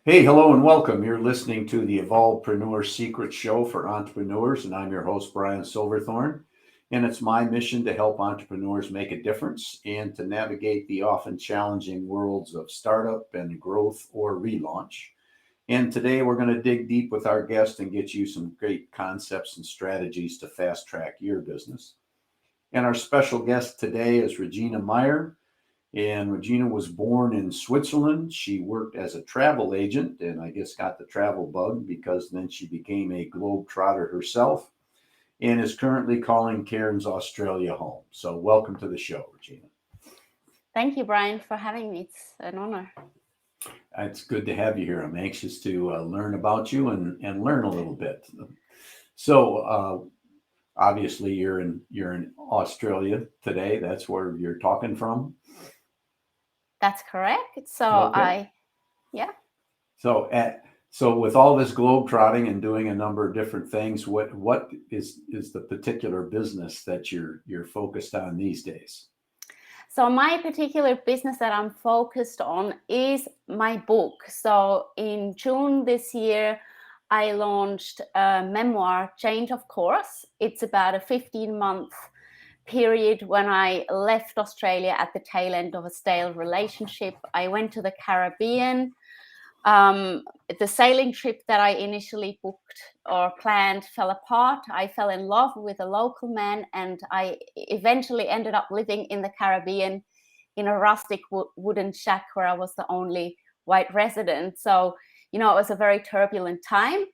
Hey, hello, and welcome. You're listening to the Evolvepreneur Secret Show for entrepreneurs, and I'm your host, Brian Silverthorne. And it's my mission to help entrepreneurs make a difference and to navigate the often challenging worlds of startup and growth or relaunch. And today we're going to dig deep with our guest and get you some great concepts and strategies to fast track your business. And our special guest today is Regina Meyer. And Regina was born in Switzerland. She worked as a travel agent and I guess got the travel bug because then she became a globetrotter herself and is currently calling Cairns, Australia home. So, welcome to the show, Regina. Thank you, Brian, for having me. It's an honor. It's good to have you here. I'm anxious to learn about you and learn a little bit. So, obviously, you're in Australia today. That's where you're talking from. That's correct. Okay. Yeah. So so with all this globe trotting and doing a number of different things, what is the particular business that you're focused on these days? So my particular business that I'm focused on is my book. So in June this year, I launched a memoir, Change of Course. It's about a 15-month period when I left Australia at the tail end of a stale relationship. I went to the Caribbean. The sailing trip that I initially booked or planned fell apart. I fell in love with a local man, and I eventually ended up living in the Caribbean in a rustic wooden shack where I was the only white resident. So, it was a very turbulent time.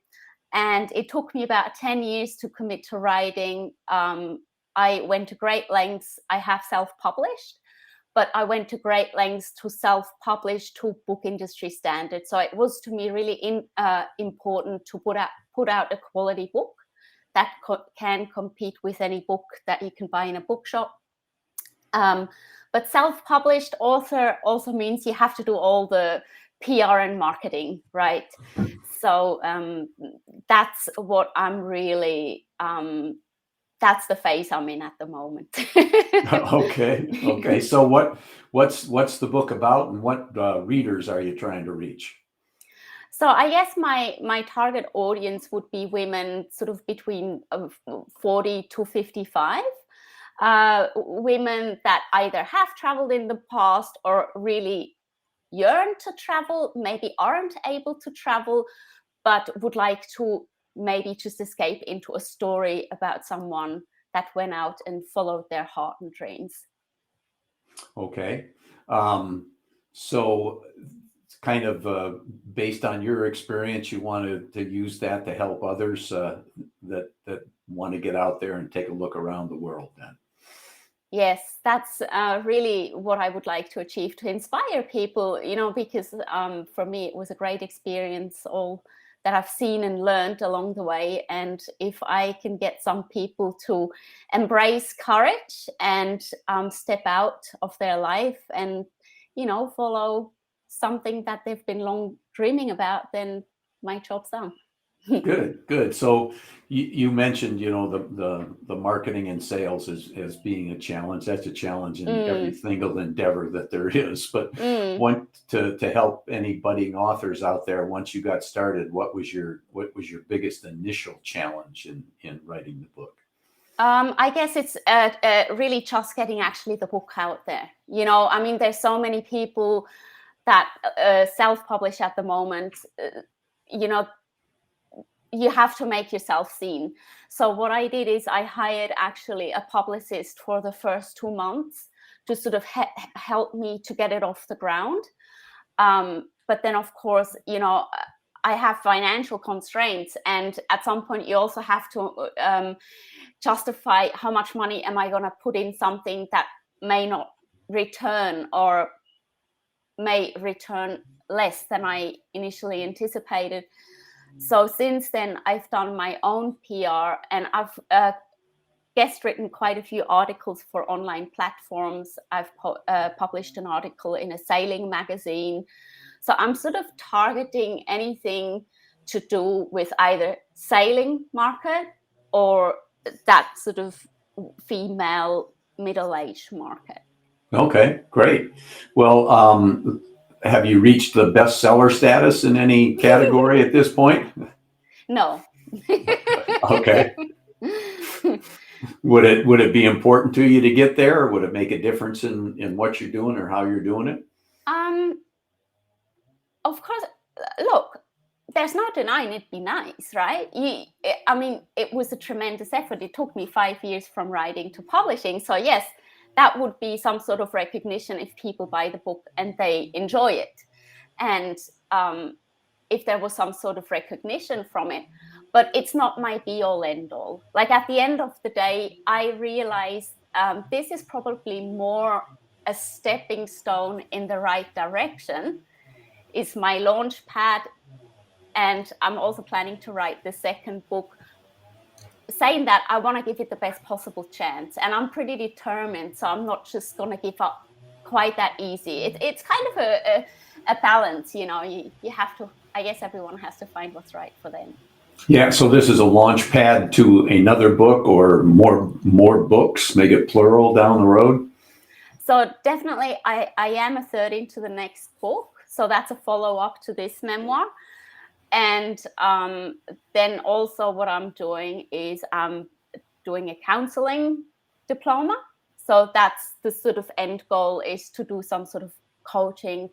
And it took me about 10 years to commit to writing. I went to great lengths. I have self-published, but I went to great lengths to self-publish to book industry standards. So it was to me really important to put out a quality book that can compete with any book that you can buy in a bookshop. But self-published author also means you have to do all the PR and marketing, right? So that's what I'm really. That's the phase I'm in at the moment. Okay. So what's the book about, and what readers are you trying to reach? So I guess my target audience would be women sort of between 40 to 55. Women that either have traveled in the past or really yearn to travel, maybe aren't able to travel, but would like to maybe just escape into a story about someone that went out and followed their heart and dreams. Okay. So it's kind of based on your experience, you wanted to use that to help others that want to get out there and take a look around the world then. Yes, that's really what I would like to achieve, to inspire people, because for me, it was a great experience, all that I've seen and learned along the way. And if I can get some people to embrace courage and step out of their life and, follow something that they've been long dreaming about, then my job's done. Good. So you mentioned, the marketing and sales as being a challenge. That's a challenge in every single endeavor that there is. But want to help any budding authors out there, once you got started, what was your biggest initial challenge in writing the book? I guess it's really just getting actually the book out there. There's so many people that self-publish at the moment. You have to make yourself seen. So what I did is I hired actually a publicist for the first 2 months to sort of help me to get it off the ground. But then, of course, I have financial constraints. And at some point, you also have to justify how much money am I going to put in something that may not return or may return less than I initially anticipated. So since then, I've done my own PR, and I've guest written quite a few articles for online platforms. I've published an article in a sailing magazine. So I'm sort of targeting anything to do with either sailing market or that sort of female middle-aged market. Okay, great. Well, have you reached the bestseller status in any category at this point? No. Okay. Would it be important to you to get there, or would it make a difference in what you're doing or how you're doing it? Of course, look, there's no denying it'd be nice, right? I mean, it was a tremendous effort. It took me 5 years from writing to publishing. So yes, that would be some sort of recognition if people buy the book and they enjoy it. And if there was some sort of recognition from it. But it's not my be-all, end-all. Like at the end of the day, I realized this is probably more a stepping stone in the right direction. Is my launch pad, and I'm also planning to write the second book, saying that I want to give it the best possible chance, and I'm pretty determined, so I'm not just going to give up quite that easy. It's kind of a balance, you know. You have to, I guess everyone has to find what's right for them. Yeah, so this is a launch pad to another book or more books, make it plural down the road? So definitely I am a third into the next book. So that's a follow-up to this memoir. And then also what I'm doing is I'm doing a counseling diploma. So that's the sort of end goal, is to do some sort of coaching,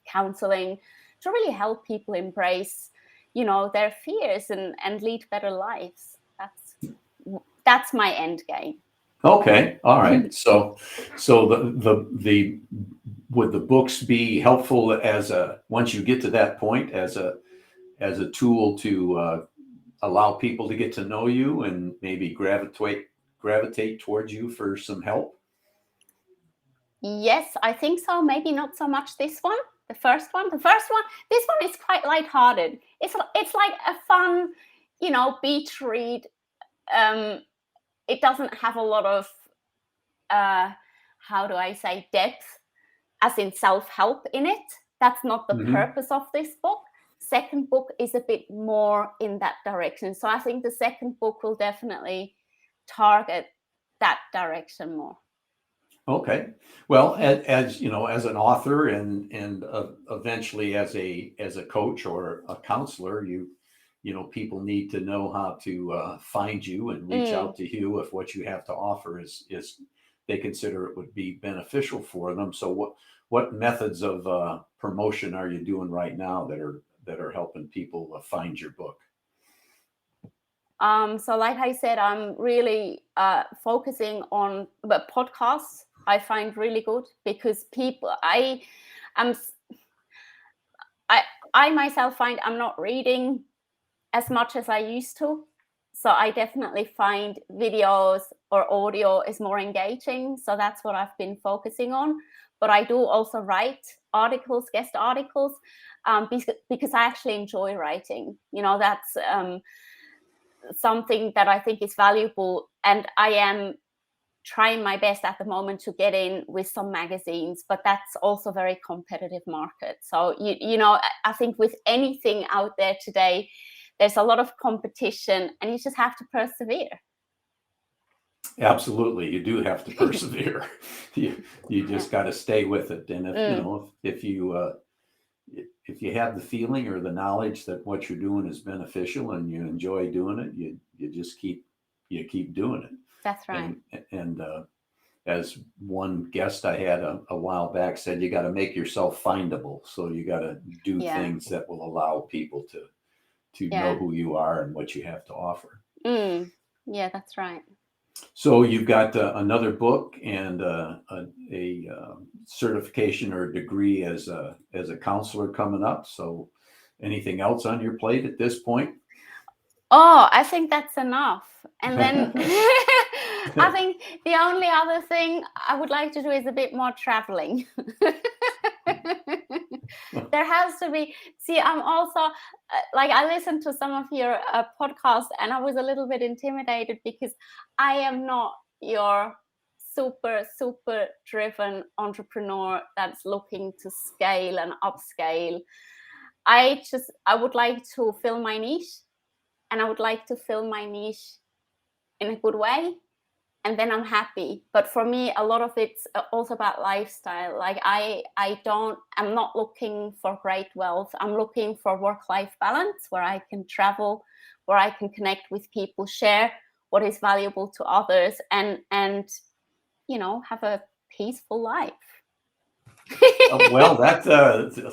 counseling, to really help people embrace, you know, their fears and lead better lives. That's my end game. Okay, all right. So the would the books be helpful as once you get to that point, as a tool to allow people to get to know you and maybe gravitate towards you for some help? Yes, I think so. Maybe not so much this one. The first one. This one is quite lighthearted. It's like a fun, you know, beach read. It doesn't have a lot of how do I say, depth, as in self-help in it. That's not the purpose of this book. Second book is a bit more in that direction. So I think the second book will definitely target that direction more. Okay. Well, as you know, as an author and eventually as a coach or a counselor, you know, people need to know how to find you and reach out to you if what you have to offer is they consider it would be beneficial for them. So what methods of promotion are you doing right now that are helping people find your book? So like I said, I'm really focusing on the podcasts. I find really good because people, I myself find I'm not reading as much as I used to. So I definitely find videos or audio is more engaging. So that's what I've been focusing on. But I do also write articles, guest articles, because I actually enjoy writing. You know, that's something that I think is valuable. And I am trying my best at the moment to get in with some magazines, but that's also a very competitive market. So, you know, I think with anything out there today, there's a lot of competition and you just have to persevere. Absolutely. You do have to persevere. you just got to stay with it. And if, you know, if you have the feeling or the knowledge that what you're doing is beneficial and you enjoy doing it, you just keep doing it. That's right. And as one guest I had a while back said, you got to make yourself findable. So you got to do things that will allow people to know who you are and what you have to offer. Yeah, that's right. So you've got another book and a certification or a degree as a counselor coming up. So anything else on your plate at this point? Oh, I think that's enough. And then I think the only other thing I would like to do is a bit more traveling. There has to be. See, I'm also like, I listened to some of your podcasts and I was a little bit intimidated because I am not your super driven entrepreneur that's looking to scale and upscale. I would like to fill my niche, and I would like to fill my niche in a good way. and then I'm happy. But for me, a lot of it's also about lifestyle. Like I'm not looking for great wealth. I'm looking for work-life balance, where I can travel, where I can connect with people, share what is valuable to others, and have a peaceful life. Well,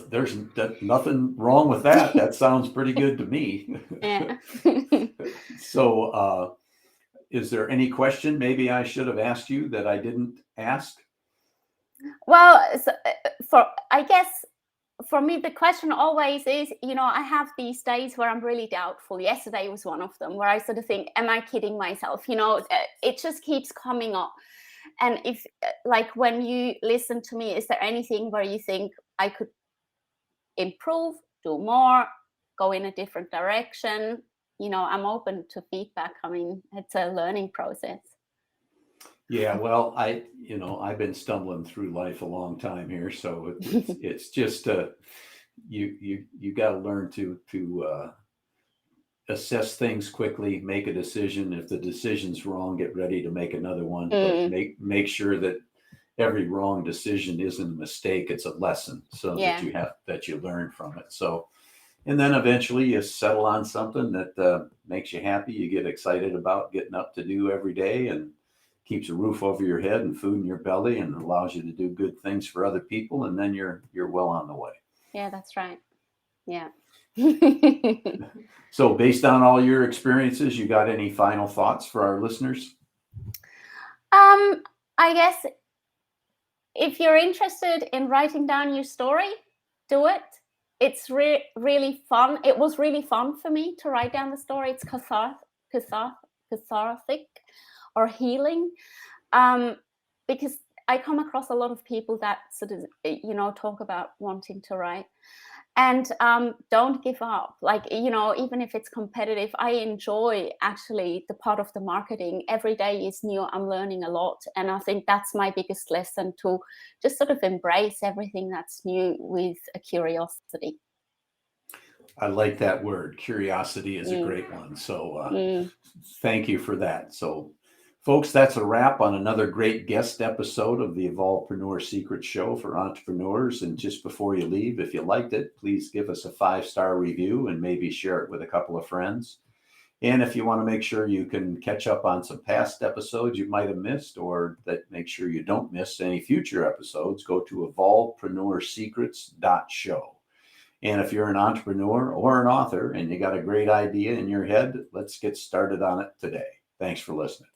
there's nothing wrong with that. That sounds pretty good to me. Yeah. So, is there any question maybe I should have asked you that I didn't ask? Well, I guess for me, the question always is, I have these days where I'm really doubtful. Yesterday was one of them, where I sort of think, am I kidding myself? It just keeps coming up. And if, like, when you listen to me, is there anything where you think I could improve, do more, go in a different direction? I'm open to feedback. I mean, it's a learning process. Yeah, well, I've been stumbling through life a long time here, so it's just you got to learn to assess things quickly, make a decision. If the decision's wrong, get ready to make another one, but make sure that every wrong decision isn't a mistake; it's a lesson, so that you learn from it. So, and then eventually you settle on something that makes you happy. You get excited about getting up to do every day, and keeps a roof over your head and food in your belly, and allows you to do good things for other people. And then you're well on the way. Yeah, that's right. Yeah. So based on all your experiences, you got any final thoughts for our listeners? I guess if you're interested in writing down your story, do it. It's really fun. It was really fun for me to write down the story. It's cathartic or healing, because I come across a lot of people that sort of, talk about wanting to write. And don't give up. Like, even if it's competitive, I enjoy actually the part of the marketing. Every day is new. I'm learning a lot. And I think that's my biggest lesson, to just sort of embrace everything that's new with a curiosity. I like that word. Curiosity is a great one. So thank you for that. So folks, that's a wrap on another great guest episode of the Evolvepreneur Secret Show for entrepreneurs. And just before you leave, if you liked it, please give us a 5-star review and maybe share it with a couple of friends. And if you want to make sure you can catch up on some past episodes you might have missed, or that make sure you don't miss any future episodes, go to evolvepreneursecrets.show. And if you're an entrepreneur or an author and you got a great idea in your head, let's get started on it today. Thanks for listening.